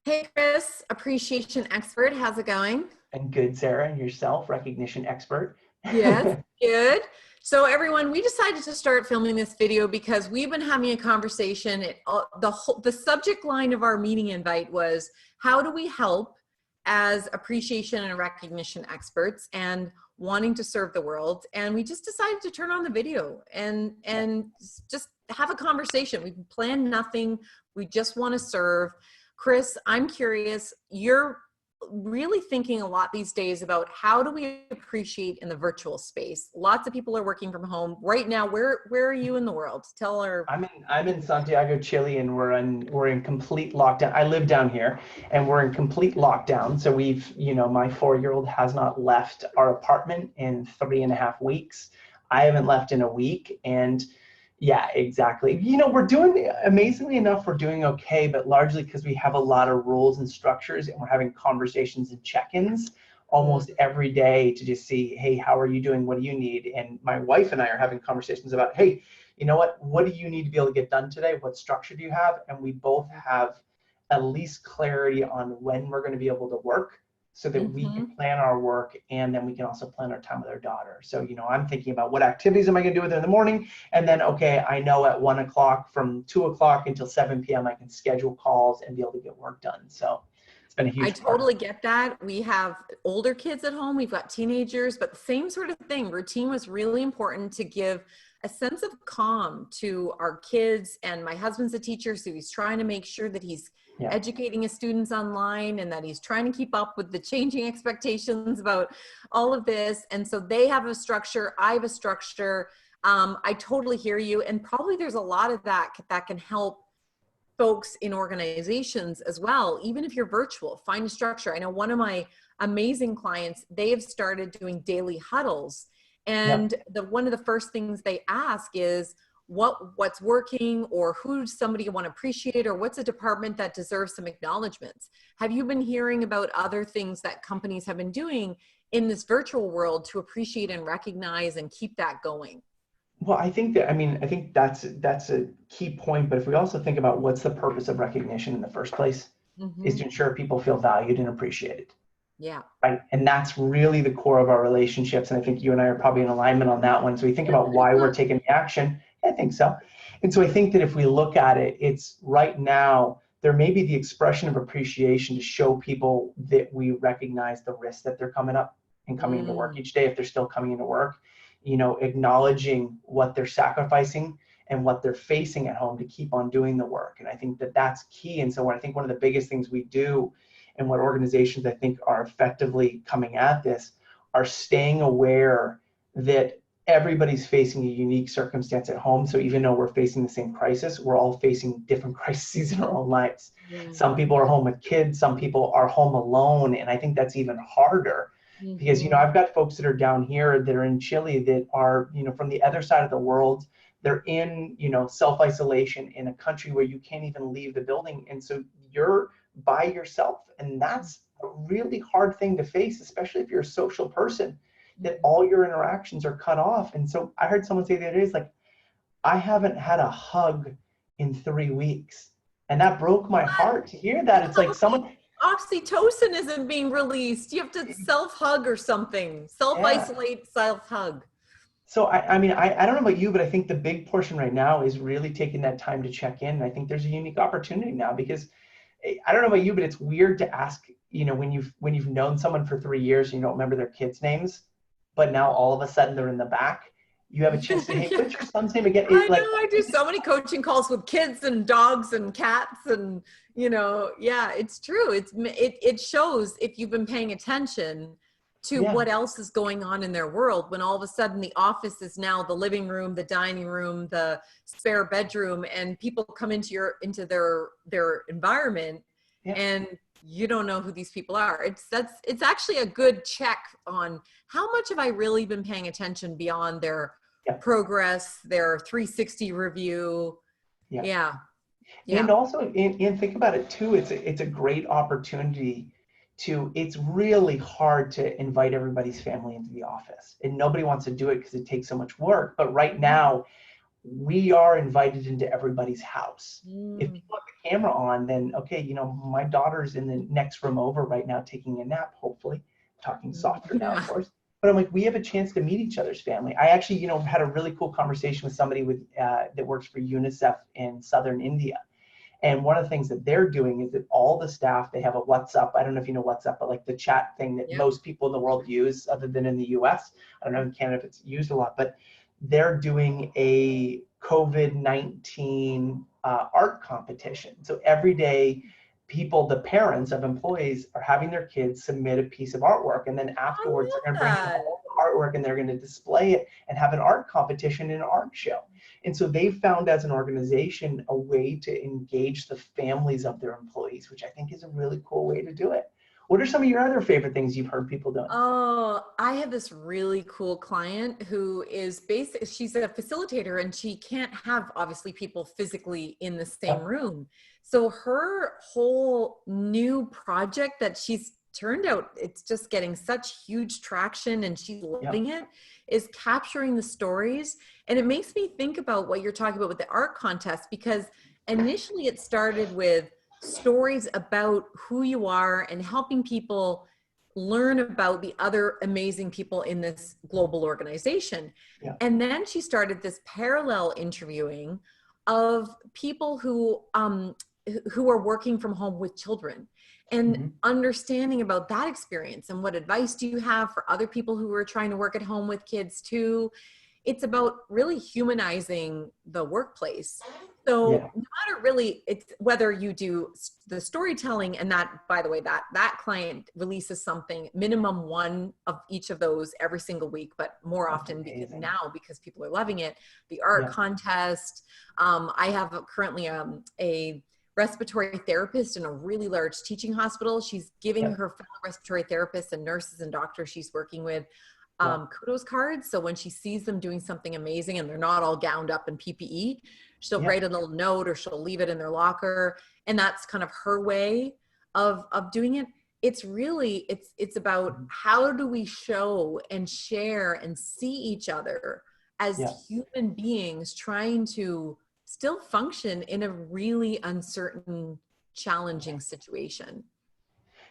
Hey, Chris, appreciation expert. How's it going? And good, Sarah, and yourself, recognition expert. Yes, good. So everyone, we decided to start filming this video because we've been having a conversation. The subject line of our meeting invite was, how do we help as appreciation and recognition experts and wanting to serve the world? And we just decided to turn on the video and just have a conversation. We planned nothing. We just want to serve. Chris, I'm curious, you're really thinking a lot these days about how do we appreciate in the virtual space. Lots of people are working from home right now. Where are you in the world? Tell our I'm in Santiago, Chile, and we're in complete lockdown. I live down here, and we're in complete lockdown. So my 4-year-old has not left our apartment in 3.5 weeks. I haven't left in a week, and yeah, exactly. We're doing amazingly enough. We're doing okay, but largely because we have a lot of rules and structures, and we're having conversations and check-ins almost every day to just see, hey, how are you doing? What do you need? And my wife and I are having conversations about, hey, you know what do you need to be able to get done today? What structure do you have? And we both have at least clarity on when we're going to be able to work so that we can plan our work, and then we can also plan our time with our daughter. So, I'm thinking about what activities am I going to do with her in the morning? And then, okay, I know at 1 o'clock from 2 o'clock until 7 p.m. I can schedule calls and be able to get work done. So it's been a I huge part. totally get that. We have older kids at home, we've got teenagers, but the same sort of thing. Routine was really important to give a sense of calm to our kids. And my husband's a teacher, so he's trying to make sure that he's Yeah. educating his students online and that he's trying to keep up with the changing expectations about all of this. And so they have a structure, I have a structure. I totally hear you. And probably there's a lot of that can help folks in organizations as well. Even if you're virtual, find a structure. I know one of my amazing clients, they have started doing daily huddles, Yep. and one of the first things they ask is what's working, or who's somebody you want to appreciate, or what's a department that deserves some acknowledgments. Have you been hearing about other things that companies have been doing in this virtual world to appreciate and recognize and keep that going? Well, I think that's a key point. But if we also think about what's the purpose of recognition in the first place, is to ensure people feel valued and appreciated. Yeah. Right. And that's really the core of our relationships. And I think you and I are probably in alignment on that one. So we think about why we're taking the action. I think so. And so I think that if we look at it, it's right now, there may be the expression of appreciation to show people that we recognize the risk that they're coming up and coming into work each day, if they're still coming into work, acknowledging what they're sacrificing and what they're facing at home to keep on doing the work. And I think that that's key. And so I think one of the biggest things we do, and what organizations I think are effectively coming at this, are staying aware that everybody's facing a unique circumstance at home. So even though we're facing the same crisis, we're all facing different crises in our own lives. Yeah. Some people are home with kids, some people are home alone. And I think that's even harder because, I've got folks that are down here that are in Chile that are, from the other side of the world. They're in, self-isolation in a country where you can't even leave the building. And so you're by yourself. And that's a really hard thing to face, especially if you're a social person, that all your interactions are cut off. And so I heard someone say the other day, it's like, I haven't had a hug in 3 weeks. And that broke my heart to hear that. It's like someone, Oxytocin isn't being released. You have to self-hug or something. yeah. Self-isolate, self-hug. So I don't know about you, but I think the big portion right now is really taking that time to check in. And I think there's a unique opportunity now because I don't know about you, but it's weird to ask, when you've known someone for 3 years, and you don't remember their kids' names, but now all of a sudden they're in the back. You have a chance to say, hey, what's your son's name again? I know, I do so many coaching calls with kids and dogs and cats and, yeah, it's true. It shows if you've been paying attention to Yeah. what else is going on in their world, when all of a sudden the office is now the living room, the dining room, the spare bedroom, and people come into their environment, Yeah. and you don't know who these people are. It's actually a good check on how much have I really been paying attention beyond their Yeah. progress, their 360 review. Yeah. Yeah. And Yeah. also, and think about it too, it's a great opportunity it's really hard to invite everybody's family into the office. And nobody wants to do it because it takes so much work. But right now, we are invited into everybody's house. If Mm. you put the camera on, then okay, you know, my daughter's in the next room over right now taking a nap, hopefully. Talking softer now, of Yeah. course. But I'm like, we have a chance to meet each other's family. I actually, you know, had a really cool conversation with somebody with that works for UNICEF in southern India. And one of the things that they're doing is that all the staff, they have a WhatsApp. I don't know if you know WhatsApp, but like the chat thing that Yep. most people in the world use other than in the US. I don't know in Canada if it's used a lot, but they're doing a COVID-19 art competition. So every day, people, the parents of employees are having their kids submit a piece of artwork. And then I afterwards, they're love going to bring in that. all the artwork and they're going to display it and have an art competition and an art show. And so they found as an organization a way to engage the families of their employees, which I think is a really cool way to do it. What are some of your other favorite things you've heard people doing? Oh, I have this really cool client who is she's a facilitator and she can't have obviously people physically in the same Yeah. room. So her whole new project that she's turned out, it's just getting such huge traction and she's Yeah. loving it, is capturing the stories. And it makes me think about what you're talking about with the art contest, because initially it started with stories about who you are and helping people learn about the other amazing people in this global organization. Yeah. And then she started this parallel interviewing of people who are working from home with children, and Mm-hmm. understanding about that experience and what advice do you have for other people who are trying to work at home with kids too. It's about really humanizing the workplace. So Yeah. no matter really, it's whether you do the storytelling, and that, by the way, that client releases something, minimum one of each of those every single week, but more That's often because amazing. now, because people are loving it, the art Yeah. contest. I have currently a respiratory therapist in a really large teaching hospital. She's giving Yeah. her fellow respiratory therapists and nurses and doctors she's working with Yeah. kudos cards. So when she sees them doing something amazing and they're not all gowned up in PPE, she'll Yeah. write a little note or she'll leave it in their locker. And that's kind of her way of doing it. It's really, it's about how do we show and share and see each other as Yeah. human beings trying to still function in a really uncertain, challenging situation.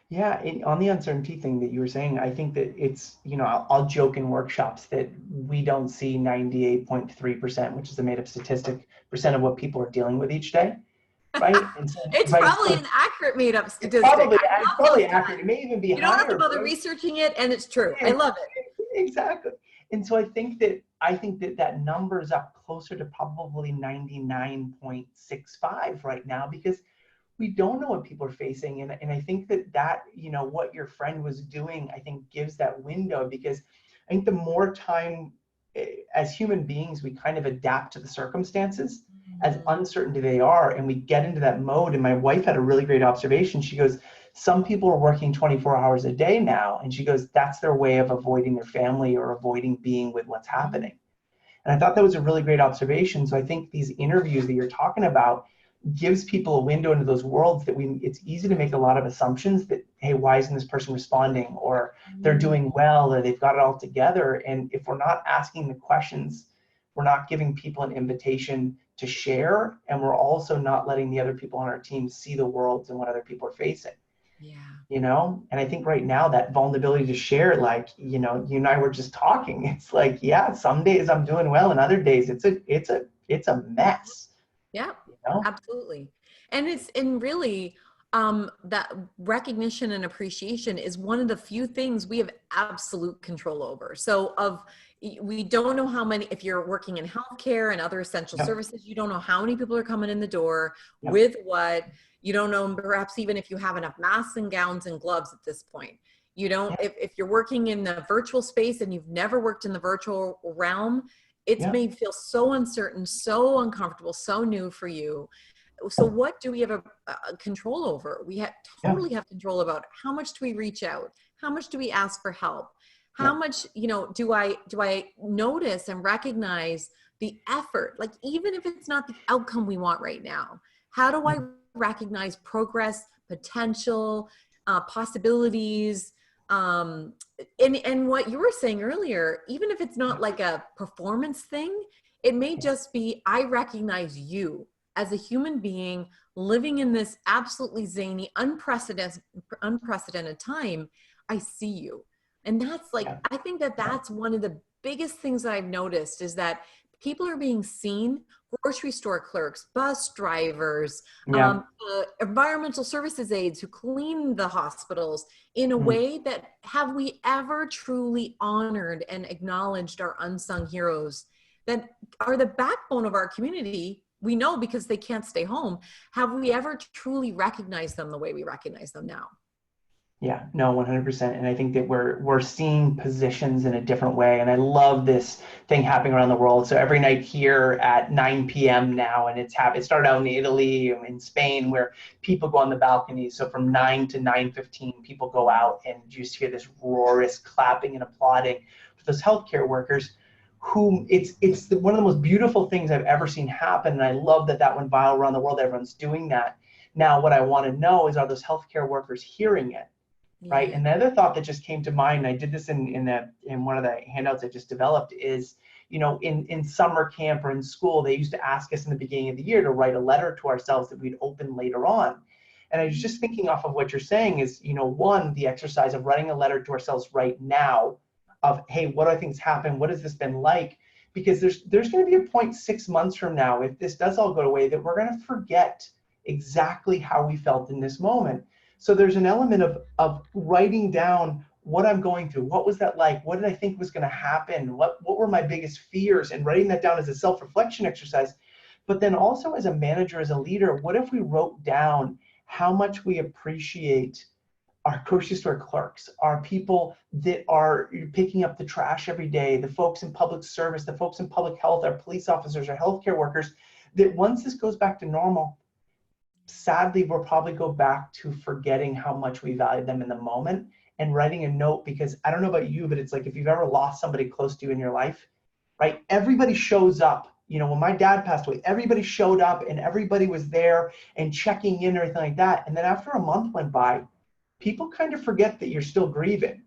Yeah, on the uncertainty thing that you were saying, I think that it's, you know, I'll joke in workshops that we don't see 98.3%, which is a made-up statistic, percent of what people are dealing with each day, right? And so, It's right, probably so an accurate made up it's statistic. I love probably those accurate. times. It may even be You don't have to higher, bother right? researching it, and it's true. I Yeah, love it. exactly. And so I think that that number is up closer to probably 99.65 right now, because we don't know what people are facing. And I think that, you know, what your friend was doing, I think gives that window, because I think the more time as human beings, we kind of adapt to the circumstances as uncertain they are, and we get into that mode. And my wife had a really great observation. She goes, some people are working 24 hours a day now. And she goes, that's their way of avoiding their family or avoiding being with what's happening. And I thought that was a really great observation. So I think these interviews that you're talking about gives people a window into those worlds that it's easy to make a lot of assumptions that, hey, why isn't this person responding? Or they're doing well, or they've got it all together. And if we're not asking the questions, we're not giving people an invitation to share. And we're also not letting the other people on our team see the worlds and what other people are facing. Yeah. You know, and I think right now that vulnerability to share, like, you know, you and I were just talking, it's like, yeah, some days I'm doing well and other days it's a mess. Yeah, You know? absolutely. And really, that recognition and appreciation is one of the few things we have absolute control over. So we don't know how many, if you're working in healthcare and other essential Yeah. services, you don't know how many people are coming in the door Yeah. with what. You don't know perhaps even if you have enough masks and gowns and gloves at this point. You don't, if you're working in the virtual space and you've never worked in the virtual realm, it's Yeah. made feel so uncertain, so uncomfortable, so new for you. So what do we have a control over? We totally have control about how much do we reach out? How much do we ask for help? How much, you know, do I notice and recognize the effort? Like, even if it's not the outcome we want right now, how do I recognize progress, potential, possibilities? And what you were saying earlier, even if it's not like a performance thing, It may just be, I recognize you as a human being living in this absolutely zany, unprecedented time. I see you. And that's like, Yeah. I think that that's one of the biggest things that I've noticed is that people are being seen, grocery store clerks, bus drivers, Yeah. environmental services aides who clean the hospitals in a way that have we ever truly honored and acknowledged our unsung heroes that are the backbone of our community. We know because they can't stay home. Have we ever truly recognized them the way we recognize them now? Yeah, no, 100%. And I think that we're seeing positions in a different way. And I love this thing happening around the world. So every night here at 9 p.m. now, and it started out in Italy, in Spain, where people go on the balconies. So from 9 to 9:15, people go out and you just hear this roarous clapping and applauding for those healthcare workers who one of the most beautiful things I've ever seen happen. And I love that that went viral around the world. Everyone's doing that. Now, what I want to know is, are those healthcare workers hearing it? Right. Yeah. And the other thought that just came to mind, and I did this in one of the handouts I just developed, is, in summer camp or in school, they used to ask us in the beginning of the year to write a letter to ourselves that we'd open later on. And I was just thinking off of what you're saying is, one, the exercise of writing a letter to ourselves right now of, hey, what do I think's happened? What has this been like? Because there's going to be a point 6 months from now, if this does all go away, that we're going to forget exactly how we felt in this moment. So there's an element of writing down what I'm going through. What was that like? What did I think was going to happen? What were my biggest fears? And writing that down as a self-reflection exercise. But then also as a manager, as a leader, what if we wrote down how much we appreciate our grocery store clerks, our people that are picking up the trash every day, the folks in public service, the folks in public health, our police officers, our healthcare workers, that once this goes back to normal, sadly, we'll probably go back to forgetting how much we value them in the moment and writing a note. Because I don't know about you, but it's like if you've ever lost somebody close to you in your life, right? Everybody shows up. When my dad passed away, everybody showed up and everybody was there and checking in and everything like that. And then after a month went by, people kind of forget that you're still grieving,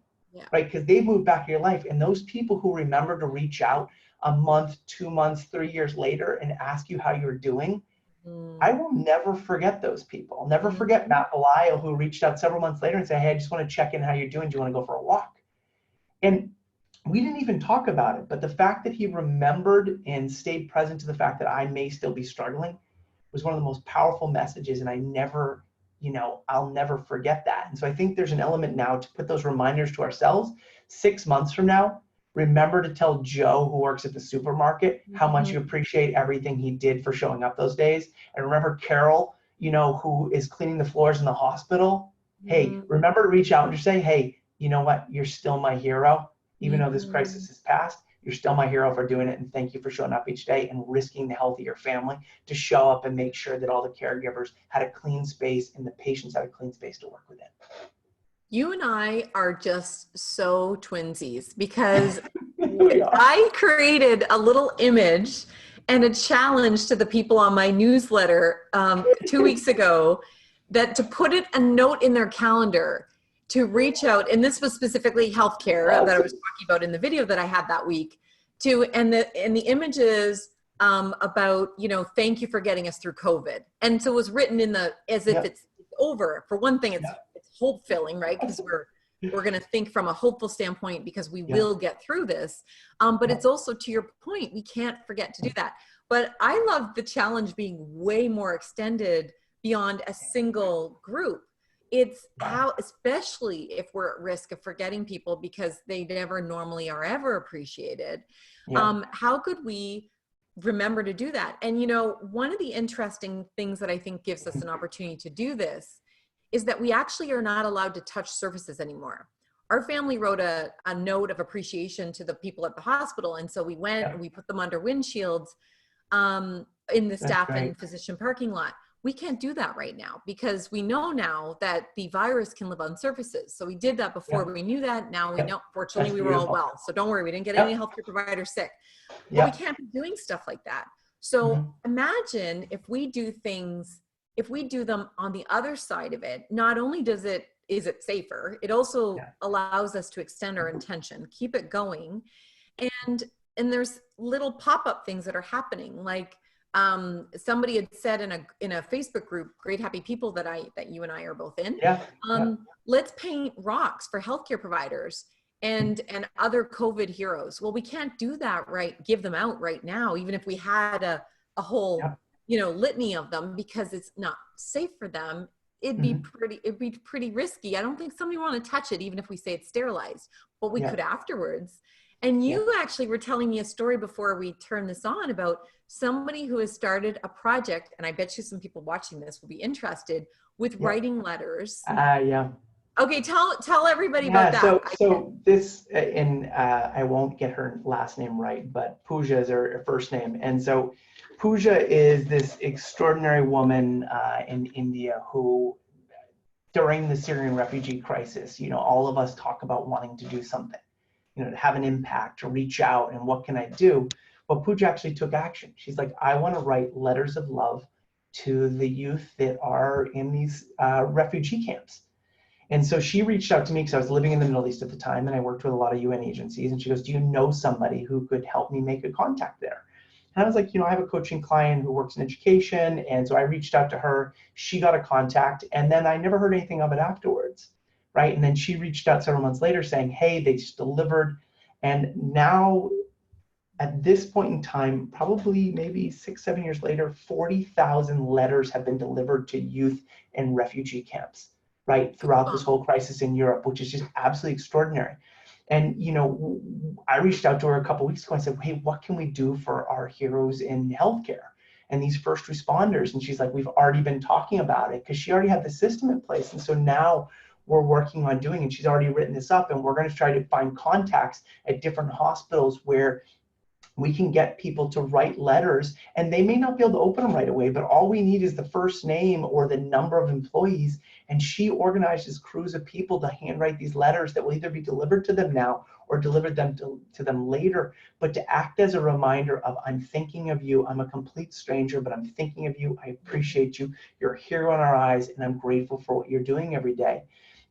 right? Because they've moved back to your life. And those people who remember to reach out a month, 2 months, 3 years later and ask you how you're doing, I will never forget those people. I'll never forget Matt Belisle, who reached out several months later and said, hey, I just want to check in how you're doing. Do you want to go for a walk? And we didn't even talk about it, but the fact that he remembered and stayed present to the fact that I may still be struggling was one of the most powerful messages. And I'll never forget that. And so I think there's an element now to put those reminders to ourselves. 6 months from now, remember to tell Joe, who works at the supermarket, how much you appreciate everything he did for showing up those days. And remember Carol, who is cleaning the floors in the hospital. Hey, remember to reach out and just say, hey, you know what? You're still my hero. Even though this crisis has passed, you're still my hero for doing it. And thank you for showing up each day and risking the health of your family to show up and make sure that all the caregivers had a clean space and the patients had a clean space to work within. You and I are just so twinsies because I created a little image and a challenge to the people on my newsletter 2 weeks ago that to put a note in their calendar to reach out. And this was specifically healthcare that I was talking about in the video that I had that week and the images about, thank you for getting us through COVID. And so it was written as if it's over. For one thing, it's hope filling, right? Because we're going to think from a hopeful standpoint because we will get through this. But it's also, to your point, we can't forget to do that. But I love the challenge being way more extended beyond a single group. It's how, especially if we're at risk of forgetting people because they never normally are ever appreciated. How could we remember to do that? And, one of the interesting things that I think gives us an opportunity to do this is that we actually are not allowed to touch surfaces anymore. Our family wrote a note of appreciation to the people at the hospital. And so we went and we put them under windshields in the staff and physician parking lot. We can't do that right now because we know now that the virus can live on surfaces. So we did that before we knew that. Now we know, fortunately, we were all well. So don't worry, we didn't get any healthcare providers sick. But we can't be doing stuff like that. So imagine if we do things, if we do them on the other side of it, not only is it safer, it also allows us to extend our intention, keep it going. And there's little pop-up things that are happening. Like somebody had said in a Facebook group, Great Happy People, that you and I are both in, Yeah. Yeah. let's paint rocks for healthcare providers and other COVID heroes. Well, we can't do that, right? Give them out right now, even if we had a whole, Yeah. you know, litany of them, because it's not safe for them. It'd be pretty risky. I don't think somebody want to touch it, even if we say it's sterilized, but we could afterwards. And you actually were telling me a story before we turn this on about somebody who has started a project, and I bet you some people watching this will be interested, with writing letters. Yeah. Okay, tell everybody about that. So this, and I won't get her last name right, but Pooja is her first name. And so Pooja is this extraordinary woman in India who, during the Syrian refugee crisis, you know, all of us talk about wanting to do something, you know, to have an impact, to reach out, and what can I do? But Pooja actually took action. She's like, I want to write letters of love to the youth that are in these refugee camps. And so she reached out to me because I was living in the Middle East at the time, and I worked with a lot of UN agencies. And she goes, do you know somebody who could help me make a contact there? And I was like, you know, I have a coaching client who works in education. And so I reached out to her. She got a contact, and then I never heard anything of it afterwards, right? And then she reached out several months later saying, hey, they just delivered. And now at this point in time, probably maybe 6-7 years later, 40,000 letters have been delivered to youth in refugee camps, right, throughout this whole crisis in Europe, which is just absolutely extraordinary. And, you know, I reached out to her a couple of weeks ago and said, hey, what can we do for our heroes in healthcare and these first responders? And she's like, we've already been talking about it, because she already had the system in place. And so now we're working on doing it. She's already written this up, and we're going to try to find contacts at different hospitals where we can get people to write letters, and they may not be able to open them right away, but all we need is the first name or the number of employees. And she organizes crews of people to handwrite these letters that will either be delivered to them now or delivered them to them later, but to act as a reminder of, I'm thinking of you. I'm a complete stranger, but I'm thinking of you. I appreciate you. You're a hero in our eyes, and I'm grateful for what you're doing every day.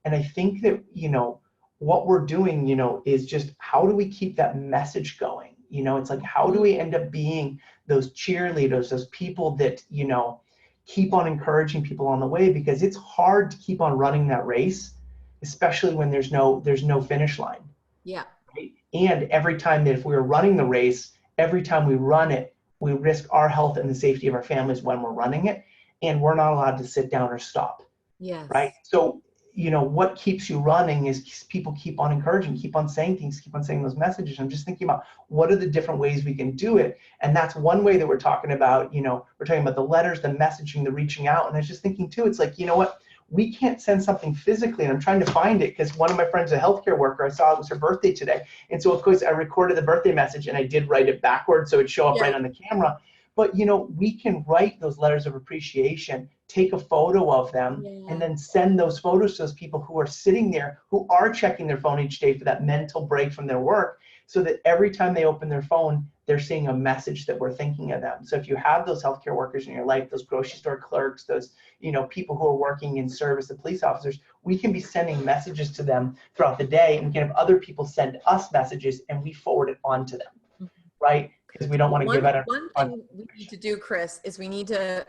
And I think that, you know, what we're doing, you know, is just, how do we keep that message going? You know, it's like, how do we end up being those cheerleaders, those people that, you know, keep on encouraging people on the way? Because it's hard to keep on running that race, especially when there's no finish line. Yeah. Right? And every time that, if we were running the race, every time we run it, we risk our health and the safety of our families when we're running it, and we're not allowed to sit down or stop. Yes. Right. So, you know, what keeps you running is people keep on encouraging, keep on saying things, keep on saying those messages. I'm just thinking about, what are the different ways we can do it? And that's one way that we're talking about. You know, we're talking about the letters, the messaging, the reaching out. And I was just thinking too, it's like, you know what, we can't send something physically. And I'm trying to find it, because one of my friends, a healthcare worker, I saw it was her birthday today. And so of course I recorded the birthday message, and I did write it backwards so it'd show up right on the camera. But, you know, we can write those letters of appreciation, take a photo of them, and then send those photos to those people who are sitting there, who are checking their phone each day for that mental break from their work, so that every time they open their phone, they're seeing a message that we're thinking of them. So if you have those healthcare workers in your life, those grocery store clerks, those, you know, people who are working in service, the police officers, we can be sending messages to them throughout the day, and we can have other people send us messages, and we forward it on to them, right? Because we don't want to give out one thing we need to do, Chris, is we need to,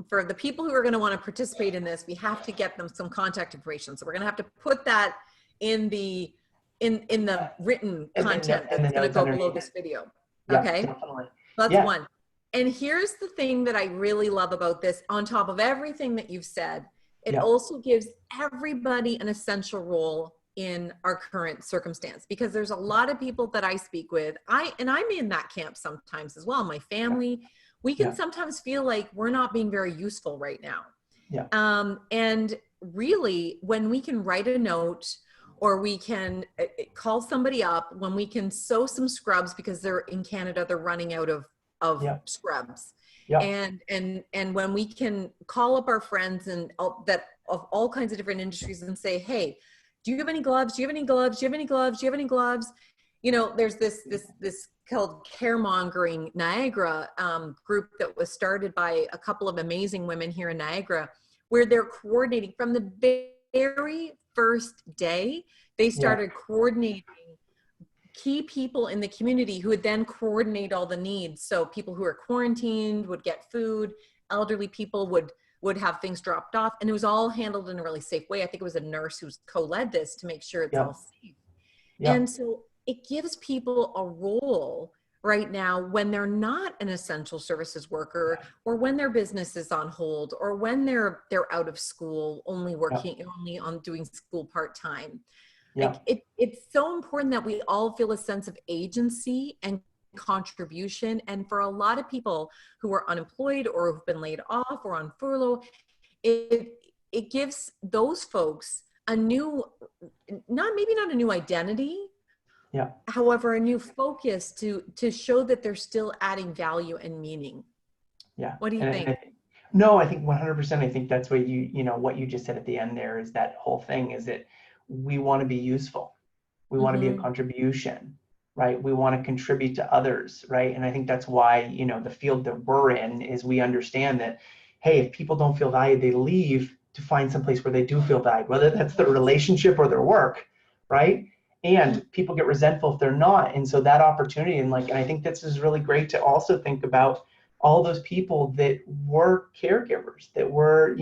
for the people who are going to want to participate in this, we have to get them some contact information. So we're going to have to put that in the written content that's going to go below this video. Okay, definitely. That's one. And here's the thing that I really love about this, on top of everything that you've said, it also gives everybody an essential role in our current circumstance, because there's a lot of people that I speak with. I'm in that camp sometimes as well. My family, we can sometimes feel like we're not being very useful right now. And really, when we can write a note, or we can call somebody up, when we can sew some scrubs, because they're in Canada, they're running out of scrubs. And when we can call up our friends and that of all kinds of different industries and say, hey, do you have any gloves? Do you have any gloves? Do you have any gloves? Do you have any gloves? You know, there's this called Caremongering Niagara group that was started by a couple of amazing women here in Niagara, where they're coordinating from the very first day. They started coordinating key people in the community who would then coordinate all the needs. So people who are quarantined would get food, elderly people would have things dropped off, and it was all handled in a really safe way. I think it was a nurse who's co-led this to make sure it's Yeah. all safe. Yeah. And so it gives people a role right now when they're not an essential services worker, or when their business is on hold, or when they're out of school, only working, only on doing school part-time. Yeah. Like it's so important that we all feel a sense of agency and contribution. And for a lot of people who are unemployed or who've been laid off or on furlough, it gives those folks a new, maybe not a new identity, Yeah. however, a new focus to show that they're still adding value and meaning. Yeah. What do you think? No, I think 100%. I think that's what what you just said at the end there is that whole thing is that we want to be useful. We want to be a contribution, right? We want to contribute to others, right? And I think that's why, the field that we're in is we understand that, hey, if people don't feel valued, they leave to find someplace where they do feel valued, whether that's their relationship or their work, right? And people get resentful if they're not. And so that opportunity, and I think this is really great to also think about all those people that were caregivers, that were,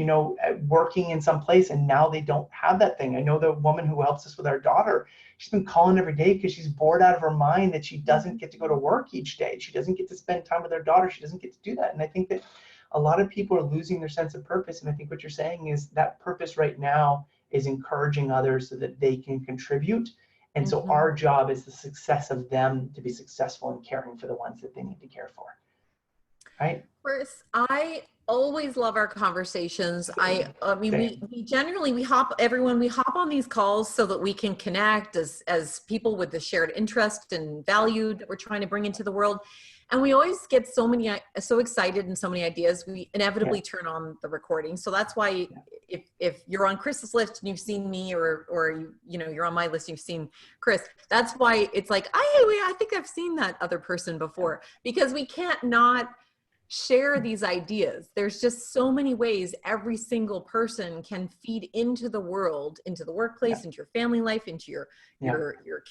working in some place, and now they don't have that thing. I know the woman who helps us with our daughter, she's been calling every day because she's bored out of her mind that she doesn't get to go to work each day. She doesn't get to spend time with her daughter. She doesn't get to do that. And I think that a lot of people are losing their sense of purpose. And I think what you're saying is that purpose right now is encouraging others so that they can contribute. And so our job is the success of them to be successful in caring for the ones that they need to care for. Right. Chris, I always love our conversations. I mean, we hop on these calls so that we can connect as people with the shared interest and value that we're trying to bring into the world. And we always get so excited and so many ideas, we inevitably turn on the recording. So that's why if you're on Chris's list and you've seen me, or you're on my list, you've seen Chris, that's why it's like, I think I've seen that other person before, because we can't not share these ideas. There's just so many ways every single person can feed into the world, into the workplace, into your family life, into your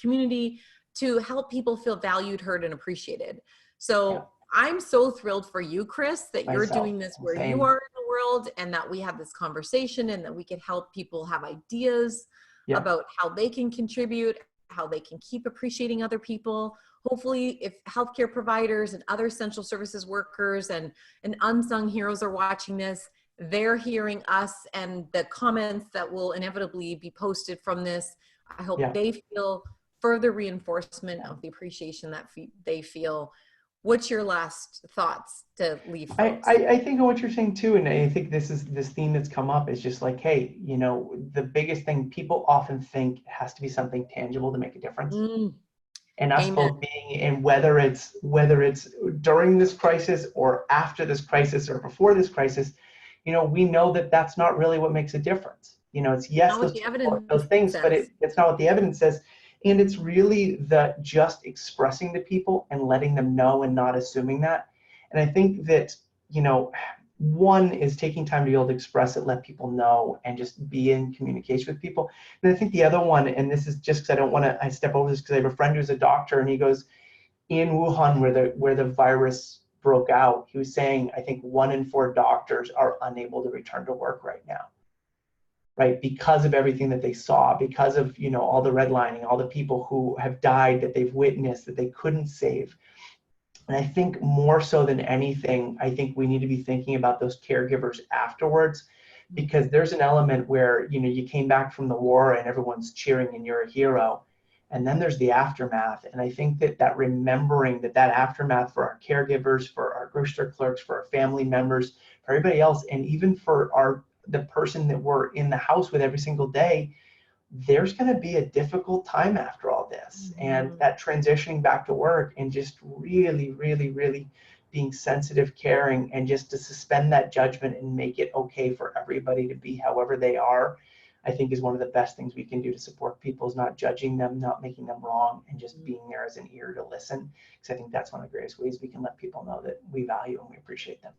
community, to help people feel valued, heard, and appreciated. So I'm so thrilled for you, Chris, that you're doing this where you are in the world, and that we have this conversation, and that we can help people have ideas about how they can contribute, how they can keep appreciating other people. Hopefully, if healthcare providers and other essential services workers and unsung heroes are watching this, they're hearing us and the comments that will inevitably be posted from this. I hope they feel further reinforcement of the appreciation that they feel. What's your last thoughts to leave folks? I think what you're saying too, and I think this theme that's come up is just like, hey, the biggest thing people often think it has to be something tangible to make a difference. And us both being, and whether it's during this crisis or after this crisis or before this crisis, we know that that's not really what makes a difference. It's those things, but it's not what the evidence says. And it's really just expressing to people and letting them know and not assuming that. And I think that, one is taking time to be able to express it, let people know, and just be in communication with people. And I think the other one, and this is just because I step over this because I have a friend who's a doctor, and he goes, in Wuhan, where the virus broke out, he was saying, I think 1 in 4 doctors are unable to return to work right now. Right, because of everything that they saw, because of all the redlining, all the people who have died that they've witnessed that they couldn't save. And I think more so than anything, I think we need to be thinking about those caregivers afterwards, because there's an element where you came back from the war and everyone's cheering and you're a hero, and then there's the aftermath. And I think that remembering that aftermath for our caregivers, for our grocery store clerks, for our family members, for everybody else, and even for the person that we're in the house with every single day, there's going to be a difficult time after all this. And that transitioning back to work and just really, really, really being sensitive, caring, and just to suspend that judgment and make it okay for everybody to be however they are, I think is one of the best things we can do to support people, is not judging them, not making them wrong, and just being there as an ear to listen. Because I think that's one of the greatest ways we can let people know that we value and we appreciate them.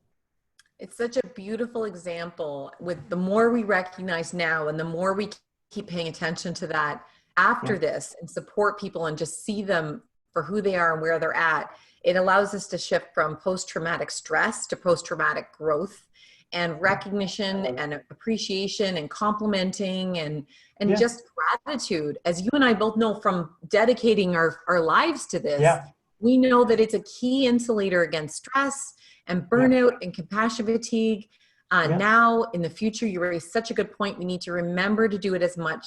It's such a beautiful example. With the more we recognize now and the more we keep paying attention to that, after Yeah. this and support people and just see them for who they are and where they're at, it allows us to shift from post-traumatic stress to post-traumatic growth and recognition and appreciation and complimenting and Yeah. just gratitude. As you and I both know from dedicating our lives to this, Yeah. we know that it's a key insulator against stress and burnout and compassion fatigue. Now, in the future, you raised such a good point. We need to remember to do it as much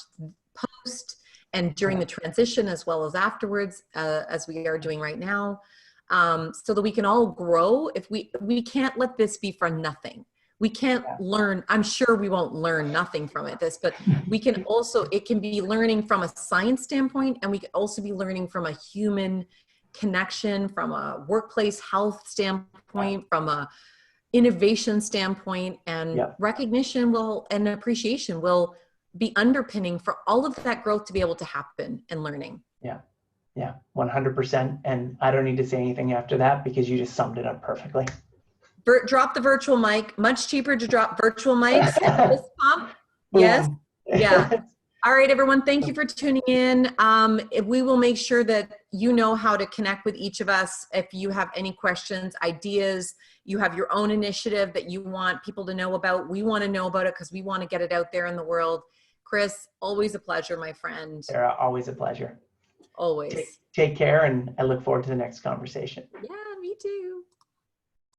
post and during the transition as well as afterwards, as we are doing right now, so that we can all grow. If we can't let this be for nothing. We can't learn. I'm sure we won't learn nothing from but we can also, it can be learning from a science standpoint, and we can also be learning from a human connection, from a workplace health standpoint, from a innovation standpoint, and recognition and appreciation will be underpinning for all of that growth to be able to happen and learning. Yeah, 100%. And I don't need to say anything after that because you just summed it up perfectly. Drop the virtual mic. Much cheaper to drop virtual mics and fist pump. Yes. Yeah. All right, everyone. Thank you for tuning in. We will make sure that you know how to connect with each of us. If you have any questions, ideas, you have your own initiative that you want people to know about, we want to know about it because we want to get it out there in the world. Chris, always a pleasure, my friend. Sarah, always a pleasure. Always. Take care, and I look forward to the next conversation. Yeah, me too.